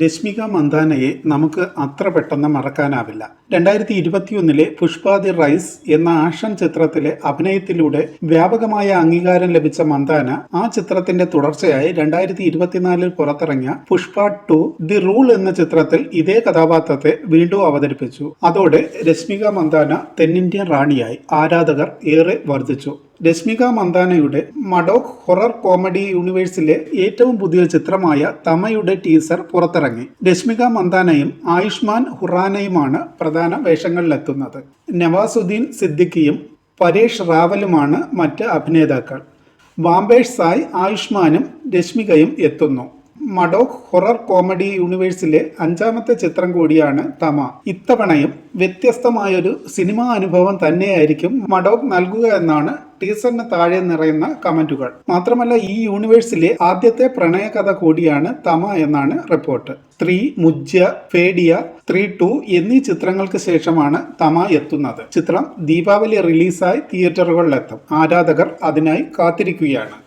രശ്മിക മന്ദാനയെ നമുക്ക് അത്ര പെട്ടെന്ന് മറക്കാനാവില്ല. 2021 പുഷ്പ ദി റൈസ് എന്ന ആക്ഷൻ ചിത്രത്തിലെ അഭിനയത്തിലൂടെ വ്യാപകമായ അംഗീകാരം ലഭിച്ച മന്ദാന ആ ചിത്രത്തിന്റെ തുടർച്ചയായി 2024 പുറത്തിറങ്ങിയ പുഷ്പ 2 ദി റൂൾ എന്ന ചിത്രത്തിൽ ഇതേ കഥാപാത്രത്തെ വീണ്ടും അവതരിപ്പിച്ചു. അതോടെ രശ്മിക മന്ദാന തെന്നിന്ത്യൻ റാണിയായി. ആരാധകർ ഏറെ വർദ്ധിച്ചു. രശ്മിക മന്ദാനയുടെ മഡോക് ഹൊറർ കോമഡി യൂണിവേഴ്സിലെ ഏറ്റവും പുതിയ ചിത്രമായ തമയുടെ ടീസർ പുറത്തിറങ്ങി. രശ്മിക മന്ദാനയും ആയുഷ്മാൻ ഖുറാനയുമാണ് പ്രധാന വേഷങ്ങളിലെത്തുന്നത്. നവാസുദ്ദീൻ സിദ്ദിഖിയും പരേഷ് റാവലുമാണ് മറ്റ് അഭിനേതാക്കൾ. വാമ്പേഴ്സായി ആയുഷ്മാനും രശ്മികയും എത്തുന്നു. മഡോക് ഹൊറർ കോമഡി യൂണിവേഴ്സിലെ 5ാമത്തെ ചിത്രം കൂടിയാണ് തമ. ഇത്തവണയും വ്യത്യസ്തമായൊരു സിനിമാ അനുഭവം തന്നെയായിരിക്കും മഡോക് നൽകുക എന്നാണ് ടീസറിന് താഴെ നിറയുന്ന കമന്റുകൾ. മാത്രമല്ല, ഈ യൂണിവേഴ്സിലെ ആദ്യത്തെ പ്രണയകഥ കൂടിയാണ് തമ എന്നാണ് റിപ്പോർട്ട്. സ്ത്രീ, മുജ്യ, ഫേഡിയ, 3-2 എന്നീ ചിത്രങ്ങൾക്ക് ശേഷമാണ് തമ എത്തുന്നത്. ചിത്രം ദീപാവലി റിലീസായി തിയേറ്ററുകളിലെത്തും. ആരാധകർ അതിനായി കാത്തിരിക്കുകയാണ്.